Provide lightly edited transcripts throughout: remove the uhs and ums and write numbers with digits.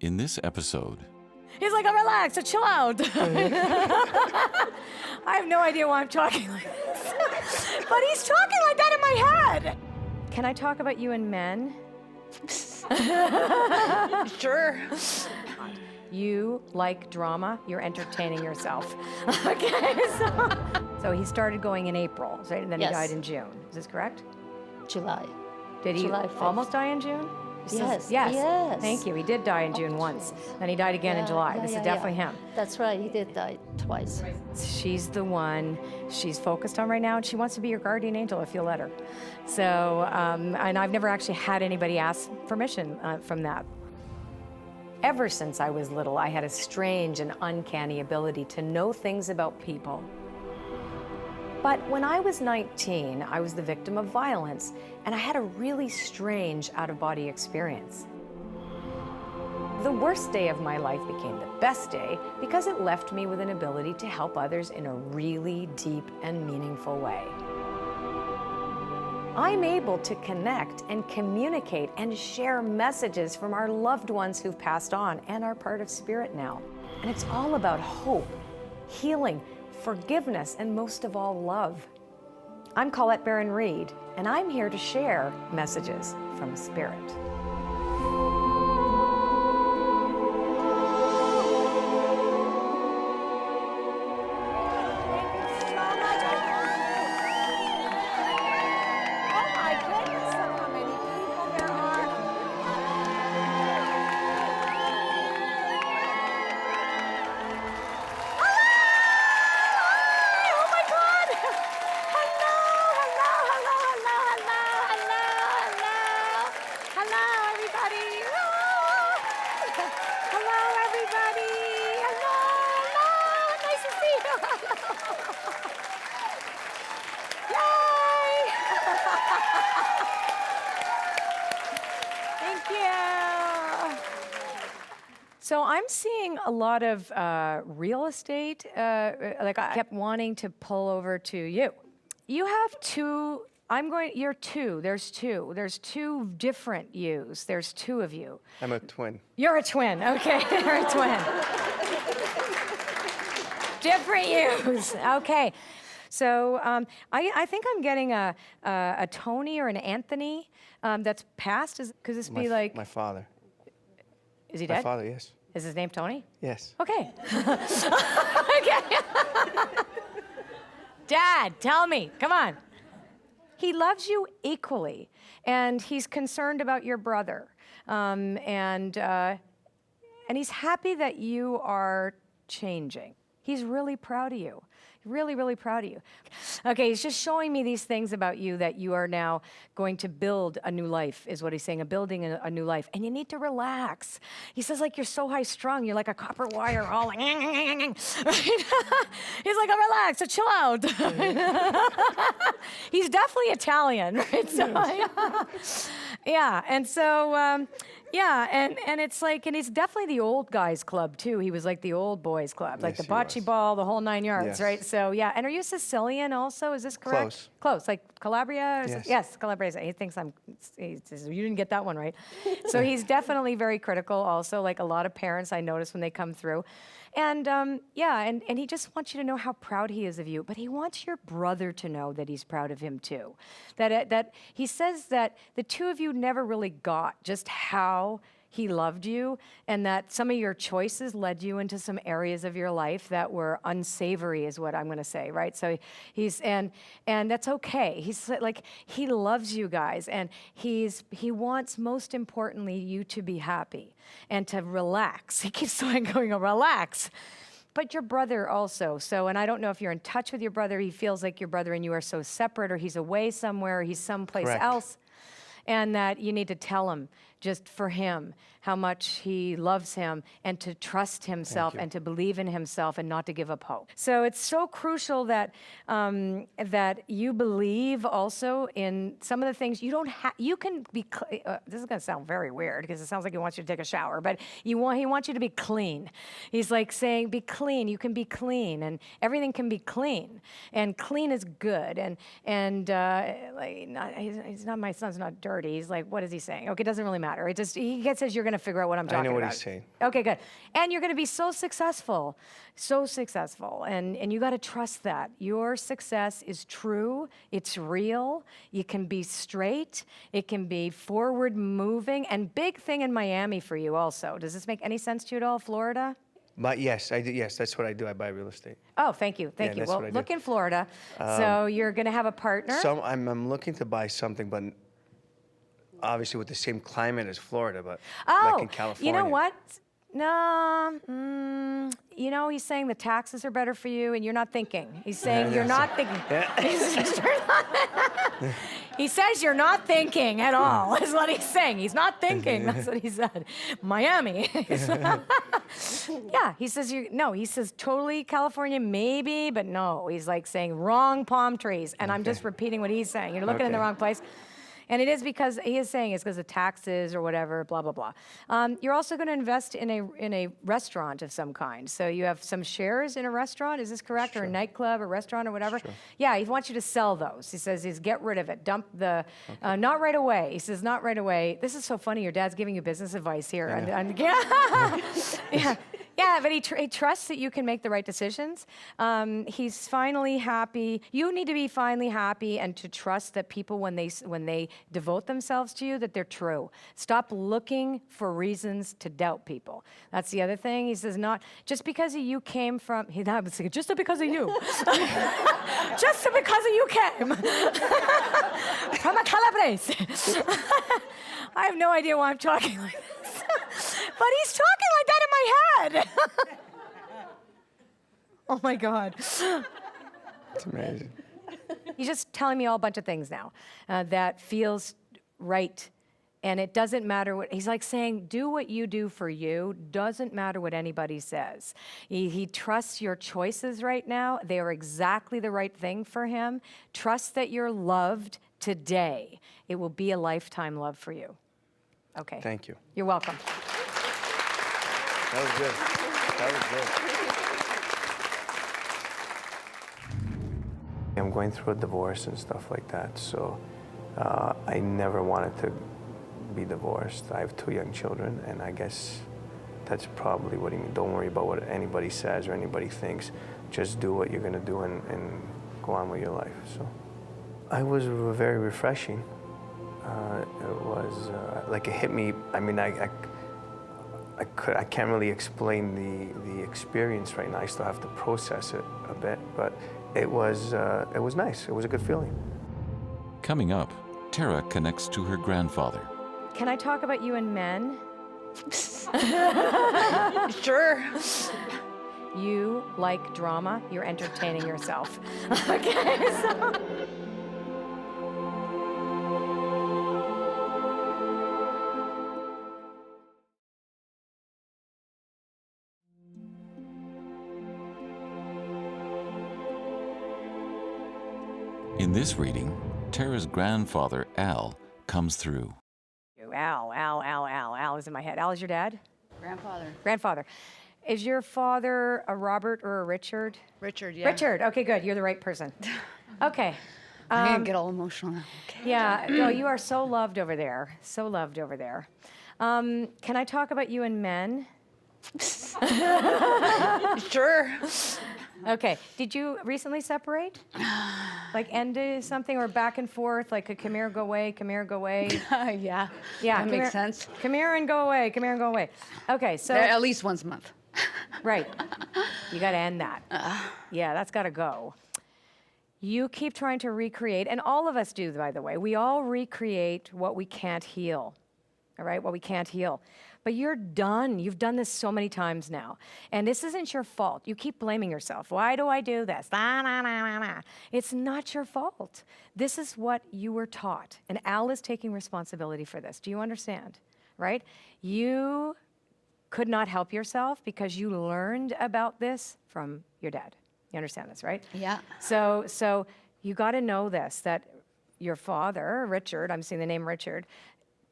In this episode, He's like, oh, relax, so chill out. I have no idea why I'm talking like this. But he's talking like that in my head. Can I talk about you and men? Sure. You like drama, you're entertaining yourself. Okay, so he started going in April, right? And then Yes. he died in June. Is this correct? July. Did he July 5th. almost die in June? Yes. Yes. Yes. Thank you. He did die in June once. Then he died again in July. This is definitely him. That's right. He did die twice. She's the one she's focused on right now, and she wants to be your guardian angel if you'll let her. So, and I've never actually had anybody ask permission from that. Ever since I was little, I had a strange and uncanny ability to know things about people. But when I was 19, I was the victim of violence, and I had a really strange out-of-body experience. The worst day of my life became the best day because it left me with an ability to help others in a really deep and meaningful way. I'm able to connect and communicate and share messages from our loved ones who've passed on and are part of spirit now. And it's all about hope, healing, forgiveness, and most of all, love. I'm Colette Baron-Reid, and I'm here to share messages from spirit. So I'm seeing a lot of real estate, like I kept wanting to pull over to you. You have two, you're two, there's two different yous, there's two of you. I'm a twin. You're a twin, okay, you're a twin. Different yous, okay. So I think I'm getting a Tony or an Anthony that's passed, could this be like? My father. Is he dead? My father, yes. Is his name Tony? Yes. Okay. Okay. Dad, tell me, come on. He loves you equally, and he's concerned about your brother, and he's happy that you are changing. He's really proud of you. Really, really proud of you. Okay, he's just showing me these things about you that you are now going to build a new life, is what he's saying, building a new life. And you need to relax. He says, like, you're so high strung, you're like a copper wire, all like, right? He's like, oh, relax, so chill out. He's definitely Italian, right? So, yeah, and so, yeah, and it's like, and it's definitely the old guys club too. He was like the old boys club, like Yes, the bocce ball, the whole 9 yards, Yes. right? So yeah, and are you Sicilian also? Is this correct? Close. Close, like Calabria? Yes. Yes, Calabria. He thinks he says, you didn't get that one right. So he's definitely very critical also, like a lot of parents I notice when they come through. And yeah, and he just wants you to know how proud he is of you, but he wants your brother to know that he's proud of him too. That he says that the two of you never really got just how he loved you, and that some of your choices led you into some areas of your life that were unsavory, is what I'm going to say, right? So he's and that's okay. He's like, he loves you guys, and he wants, most importantly, you to be happy and to relax. He keeps going, relax. But your brother also. So, and I don't know if you're in touch with your brother. He feels like your brother and you are so separate, or he's away somewhere, or he's someplace Correct. else. And that you need to tell him, just for him, how much he loves him, and to trust himself and to believe in himself and not to give up hope. So it's so crucial that that you believe also in some of the things you don't have. You can be. This is going to sound very weird because it sounds like he wants you to take a shower, but he wants you to be clean. He's like saying, be clean. You can be clean, and everything can be clean, and clean is good. And like, he's not, my son's not dirty. He's like, what is he saying? Okay, it doesn't really matter. matter. It just, says you're going to figure out what I'm talking about. I know what he's saying. Okay, good. And you're going to be so successful. And you got to trust that. Your success is true. It's real. You can be straight. It can be forward moving. And big thing in Miami for you also. Does this make any sense to you at all, Florida? But yes, I do. Yes, that's what I do. I buy real estate. Oh, thank you. Thank you. That's Well, what I do. look in Florida. So you're going to have a partner. I'm looking to buy something, but obviously with the same climate as Florida, but Oh, like in California. you know what? No, he's saying the taxes are better for you, and you're not thinking. He's saying you're not thinking. He says you're not thinking at all, is what he's saying. He's not thinking. That's what he said. Miami. Yeah, he says he says totally California, maybe, but no. He's like saying wrong palm trees, and I'm just repeating what he's saying. You're looking in the wrong place. And it is because he is saying it's because of taxes or whatever, blah, blah, blah. You're also going to invest in a restaurant of some kind. So you have some shares in a restaurant, is this correct? Or a nightclub or restaurant or whatever? Sure. Yeah, he wants you to sell those. He says get rid of it, dump the, not right away. He says not right away. This is so funny, your dad's giving you business advice here. Yeah. Yeah, but he trusts that you can make the right decisions. He's finally happy. You need to be finally happy and to trust that people, when they devote themselves to you, that they're true. Stop looking for reasons to doubt people. That's the other thing. He says, not just because of you came from. Just because of you. Just because of you came from a Calabrese. I have no idea why I'm talking like this. But he's talking like that in my head. Oh my God. It's amazing. He's just telling me all a bunch of things now that feels right. And it doesn't matter what, he's like saying, do what you do for you. Doesn't matter what anybody says. He trusts your choices right now. They are exactly the right thing for him. Trust that you're loved today. It will be a lifetime love for you. Okay. Thank you. You're welcome. That was good. I'm going through a divorce and stuff like that, so I never wanted to be divorced. I have 2 young children, and I guess that's probably what he means. Don't worry about what anybody says or anybody thinks. Just do what you're going to do and go on with your life. So it was very refreshing. It was like it hit me. I mean, I can't really explain the experience right now. I still have to process it a bit, but it was nice. It was a good feeling. Coming up, Tara connects to her grandfather. Can I talk about you and men? Sure. You like drama. You're entertaining yourself. Okay, so. In this reading, Tara's grandfather, Al, comes through. Al is in my head. Al is your dad? Grandfather. Grandfather. Is your father a Robert or a Richard? Richard, yeah. Richard. Okay, good. You're the right person. Okay. I'm going to get all emotional now. Okay. Yeah. No, you are so loved over there. So loved over there. Can I talk about you and men? Sure. Okay. Did you recently separate? Like end something or back and forth? Like a come here, go away, come here, go away? Yeah. Yeah. That come makes here- sense. Come here and go away. Come here and go away. Okay. So. At least once a month. Right. You got to end that. Yeah, that's got to go. You keep trying to recreate, and all of us do, by the way. We all recreate what we can't heal, all right? What we can't heal. But you're done. You've done this so many times now. And this isn't your fault. You keep blaming yourself. Why do I do this? It's not your fault. This is what you were taught. And Al is taking responsibility for this. Do you understand? Right? You could not help yourself because you learned about this from your dad. You understand this, right? Yeah. So you got to know this, that your father, Richard, I'm seeing the name Richard,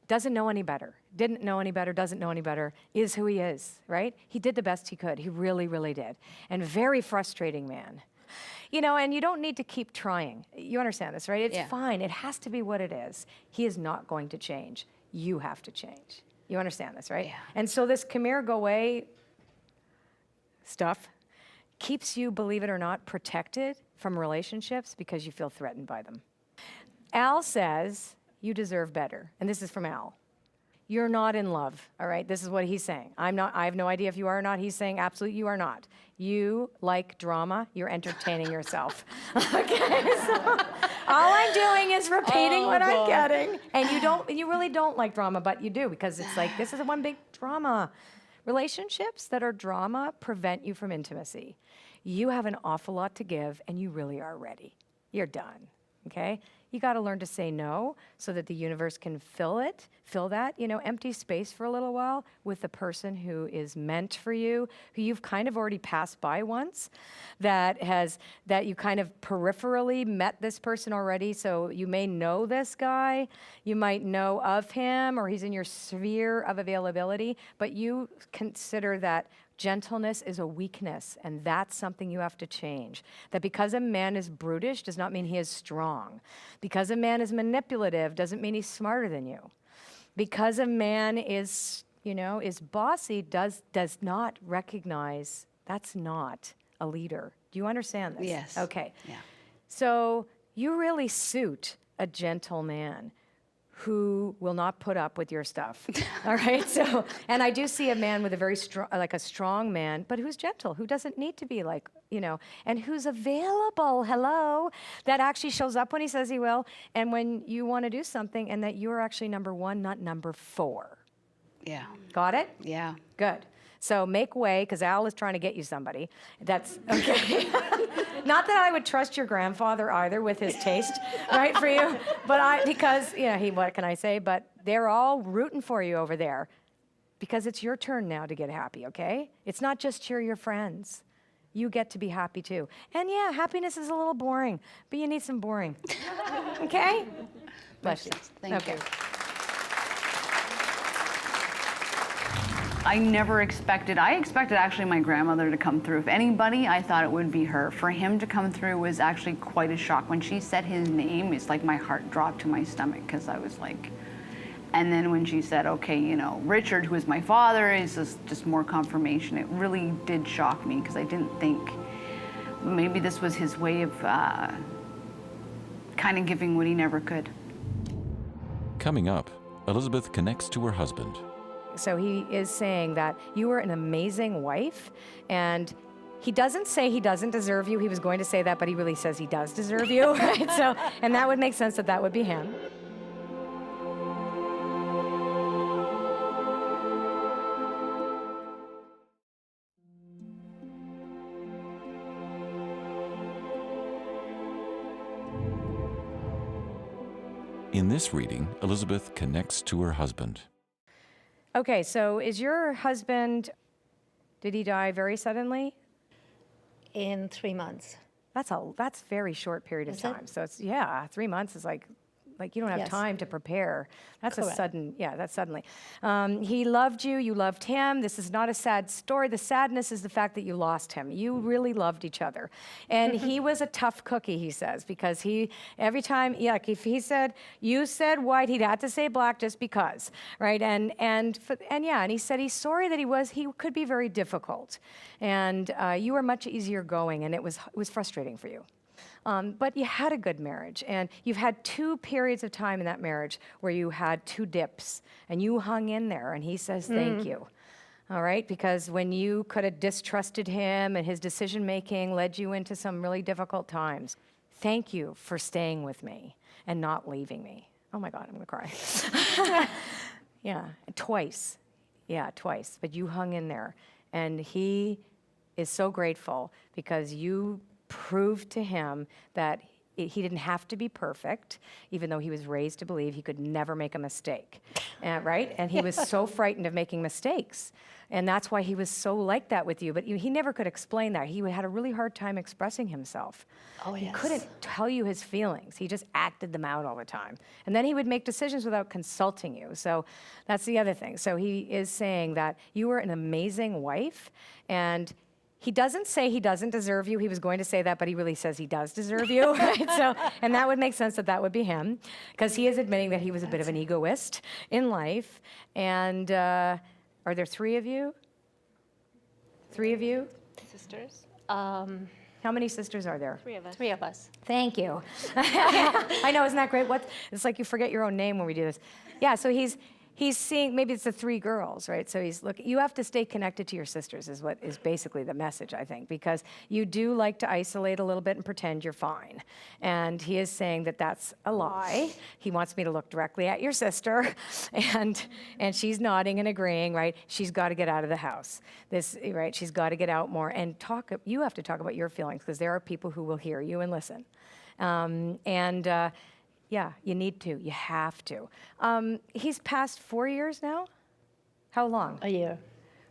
doesn't know any better, didn't know any better, doesn't know any better, is who he is, right? He did the best he could. He really, really did. And very frustrating man. You know, and you don't need to keep trying. You understand this, right? It's fine. It has to be what it is. He is not going to change. You have to change. You understand this, right? Yeah. And so this come here, go away stuff keeps you, believe it or not, protected from relationships because you feel threatened by them. Al says, you deserve better. And this is from Al. You're not in love, all right? This is what he's saying. I have no idea if you are or not. He's saying, absolutely, you are not. You like drama. You're entertaining yourself. Okay, so all I'm doing is repeating what I'm getting. And you really don't like drama, but you do, because it's like, this is one big drama. Relationships that are drama prevent you from intimacy. You have an awful lot to give, and you really are ready. You're done, okay? You got to learn to say no so that the universe can fill that, empty space for a little while with the person who is meant for you, who you've kind of already passed by once, that you kind of peripherally met this person already. So you may know this guy, you might know of him, or he's in your sphere of availability, but you consider that gentleness is a weakness, and that's something you have to change. That because a man is brutish does not mean he is strong. Because a man is manipulative doesn't mean he's smarter than you. Because a man is bossy does not recognize that's not a leader. Do you understand this? Yes. Okay. Yeah. So you really suit a gentle man who will not put up with your stuff. All right. So, and I do see a man with a very strong, like a strong man, but who's gentle, who doesn't need to be like, and who's available. Hello, that actually shows up when he says he will, and when you want to do something, and that you're actually number one, not number four. Yeah. Got it? Yeah. Good. So make way, because Al is trying to get you somebody. That's okay. Not that I would trust your grandfather either with his taste, right, for you. But what can I say? But they're all rooting for you over there, because it's your turn now to get happy, okay? It's not just cheer your friends. You get to be happy too. And yeah, happiness is a little boring, but you need some boring. Okay? Bless you. Thank okay. you. I expected actually my grandmother to come through. If anybody, I thought it would be her. For him to come through was actually quite a shock. When she said his name, it's like my heart dropped to my stomach, because I was like, and then when she said, okay, Richard, who is my father, is just more confirmation. It really did shock me, because I didn't think maybe this was his way of kind of giving what he never could. Coming up, Elizabeth connects to her husband. So he is saying that you were an amazing wife, and he doesn't say he doesn't deserve you. He was going to say that, but he really says he does deserve you, right? So, and that would make sense that would be him. In this reading, Elizabeth connects to her husband. Okay, so is your husband, did he die very suddenly? In 3 months. That's very short period of Is it? time. So it's 3 months is like you don't have Yes. time to prepare. That's Correct. that's suddenly. He loved you, you loved him. This is not a sad story. The sadness is the fact that you lost him. You really loved each other. And he was a tough cookie, he says, because every time, if he said, you said white, he'd have to say black just because, right? And he said he's sorry that he could be very difficult. And you were much easier going, and it was frustrating for you. But you had a good marriage, and you've had 2 periods of time in that marriage where you had 2 dips, and you hung in there, and he says thank you. All right? Because when you could have distrusted him, and his decision-making led you into some really difficult times, thank you for staying with me and not leaving me. Oh my God, I'm gonna cry. Twice. Yeah, twice. But you hung in there, and he is so grateful because you proved to him that he didn't have to be perfect, even though he was raised to believe he could never make a mistake, right? And he was so frightened of making mistakes. And that's why he was so like that with you. But he never could explain that. He had a really hard time expressing himself. Oh, yes. He couldn't tell you his feelings. He just acted them out all the time. And then he would make decisions without consulting you. So that's the other thing. So he is saying that you were an amazing wife, and He doesn't say he doesn't deserve you. He was going to say that, but he really says he does deserve you, right? So, and that would make sense that that would be him, because he is admitting that he was a bit of an egoist in life. And are there 3 of you? 3 of you? Sisters. How many sisters are there? 3 of us. 3 of us. Thank you. I know, isn't that great? It's like you forget your own name when we do this. Yeah, so he's seeing, maybe it's the 3 girls, right? So he's looking, you have to stay connected to your sisters is what is basically the message, I think, because you do like to isolate a little bit and pretend you're fine. And he is saying that that's a lie. He wants me to look directly at your sister, and she's nodding and agreeing, right? She's got to get out of the house. Right? She's got to get out more and talk. You have to talk about your feelings, because there are people who will hear you and listen. Yeah, you need to. You have to. He's passed 4 years now? How long? A year.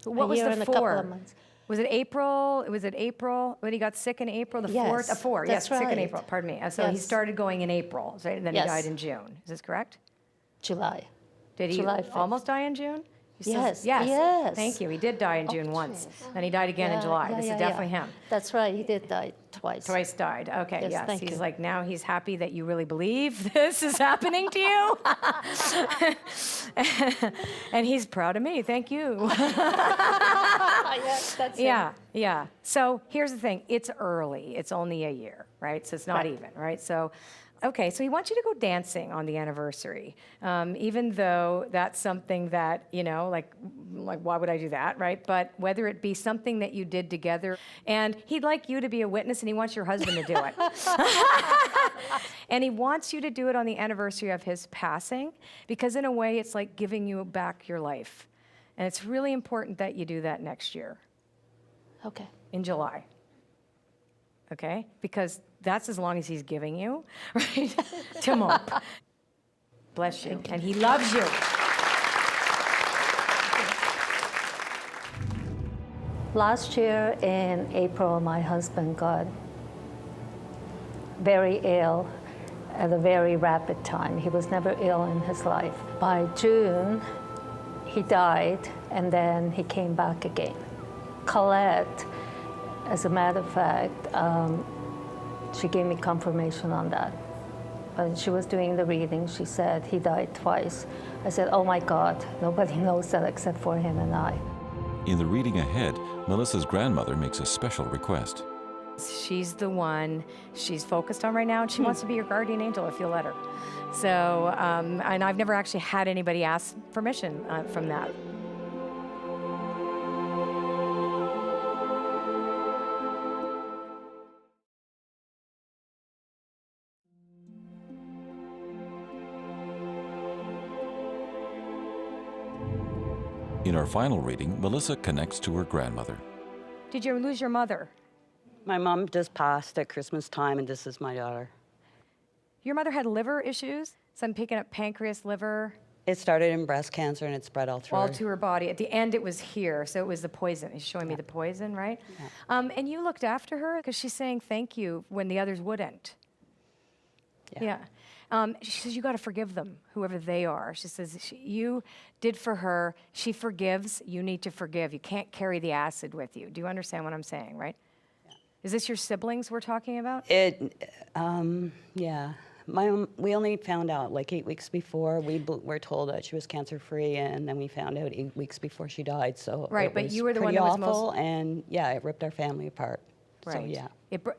What was year the and 4? a couple of months. Was it April? Was it April when he got sick in April? The 4th? Yes, 4. Yes, that's sick in right. April. Pardon me. So he Yes. started going in April, right? And then he Yes. died in June. Is this correct? July. Did he July 5th. almost die in June? Yes, Yes. yes. Thank you. He did die in June once. Then he died again in July. This is definitely him. That's right. He did die twice. Twice died. Okay, Yes, yes. thank He's you. like, now he's happy that you really believe this is happening to you. And he's proud of me. Thank you. Yes, that's it. Yeah. So here's the thing. It's early. It's only a year, right? So it's not Right. even, right? So, okay, so he wants you to go dancing on the anniversary, even though that's something that, like why would I do that, right? But whether it be something that you did together, and he'd like you to be a witness, and he wants your husband to do it. And he wants you to do it on the anniversary of his passing, because in a way, it's like giving you back your life. And it's really important that you do that next year Okay. in July. Okay? Because that's as long as he's giving you, right? To mope. Bless you. And he loves you. Last year in April, my husband got very ill at a very rapid time. He was never ill in his life. By June, he died, and then he came back again. Colette, as a matter of fact, she gave me confirmation on that. When she was doing the reading, she said he died twice. I said, oh my God, nobody knows that except for him and I. In the reading ahead, Melissa's grandmother makes a special request. She's the one she's focused on right now, and she wants to be your guardian angel if you'll let her. So, and I've never actually had anybody ask permission from that. In our final reading, Melissa connects to her grandmother. Did you lose your mother? My mom just passed at Christmas time, and this is my daughter. Your mother had liver issues? So I'm picking up pancreas, liver, It started in breast cancer, and it spread all through all her. to her body. At the end, it was here, so it was the poison. He's showing me the poison, right? And you looked after her because she's saying thank you when the others wouldn't. Yeah. She says, you got to forgive them, whoever they are. She says, you did for her. She forgives. You need to forgive. You can't carry the acid with you. Do you understand what I'm saying, right? Yeah. Is this your siblings we're talking about? Yeah. We only found out like 8 weeks before. We were told that she was cancer-free, and then we found out 8 weeks before she died. So Right, it but was you were the one pretty that was awful, most- and yeah, it ripped our family apart. Right. So yeah.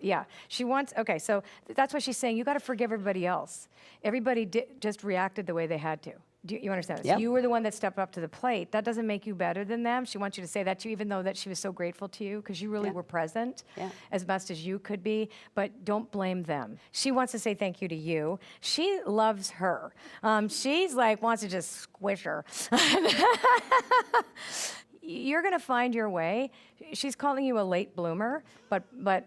Yeah. She wants, okay, so that's what she's saying. You got to forgive everybody else. Everybody just reacted the way they had to. Do you understand this? Yep. You were the one that stepped up to the plate. That doesn't make you better than them. She wants you to say that to you, even though that she was so grateful to you, because you really Yeah. were present Yeah. as best as you could be, but don't blame them. She wants to say thank you to you. She loves her. She's like, wants to just squish her. You're going to find your way. She's calling you a late bloomer,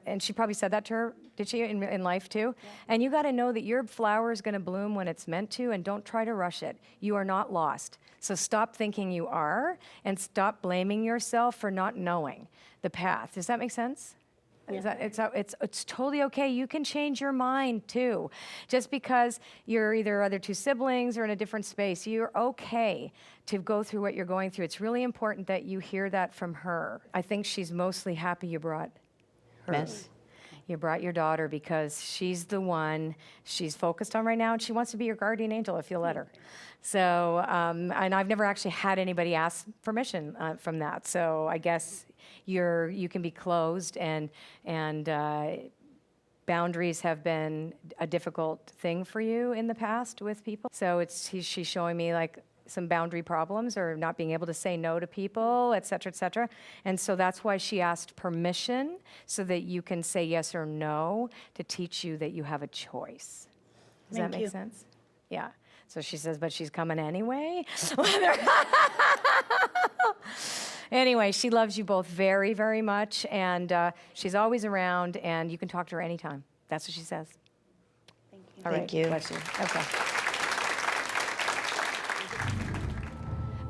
and she probably said that to her, did she, in life too? Yeah. And you got to know that your flower is going to bloom when it's meant to, and don't try to rush it. You are not lost. So stop thinking you are, and stop blaming yourself for not knowing the path. Does that make sense? It's totally okay. You can change your mind too. Just because you're either other two siblings or in a different space, you're okay to go through what you're going through. It's really important that you hear that from her. I think she's mostly happy you brought her. Miss. You brought your daughter because she's the one she's focused on right now, and she wants to be your guardian angel if you'll let her. So, and I've never actually had anybody ask permission from that. So I guess you can be closed, and boundaries have been a difficult thing for you in the past with people. So she's showing me like some boundary problems or not being able to say no to people, et cetera, et cetera. And so that's why she asked permission so that you can say yes or no to teach you that you have a choice. Does that make sense? Yeah. So she says, but she's coming anyway. Anyway, she loves you both very, very much, and she's always around, and you can talk to her anytime. That's what she says. Thank you. All right. Thank you. Bless you. Okay.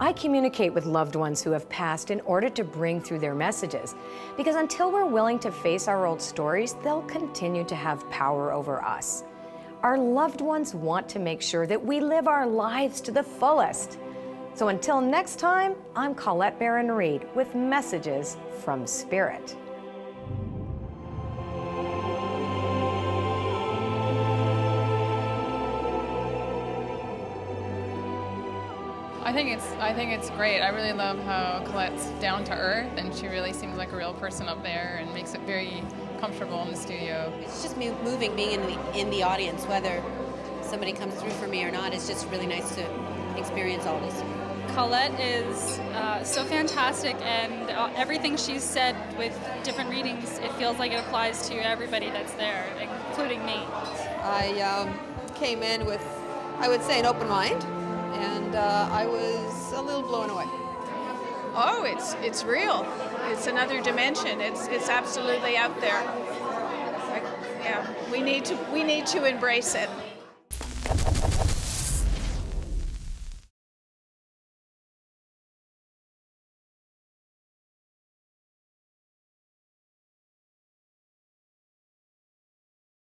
I communicate with loved ones who have passed in order to bring through their messages, because until we're willing to face our old stories, they'll continue to have power over us. Our loved ones want to make sure that we live our lives to the fullest. So until next time, I'm Colette Baron-Reid with messages from Spirit. I think it's great. I really love how Colette's down to earth, and she really seems like a real person up there and makes it very comfortable in the studio. It's just moving being in the audience, whether somebody comes through for me or not. It's just really nice to experience all this. Colette is so fantastic, and everything she's said with different readings, it feels like it applies to everybody that's there, including me. I came in with, I would say, an open mind, and I was a little blown away. Oh, it's real. It's another dimension. It's absolutely out there. Yeah, we need to embrace it.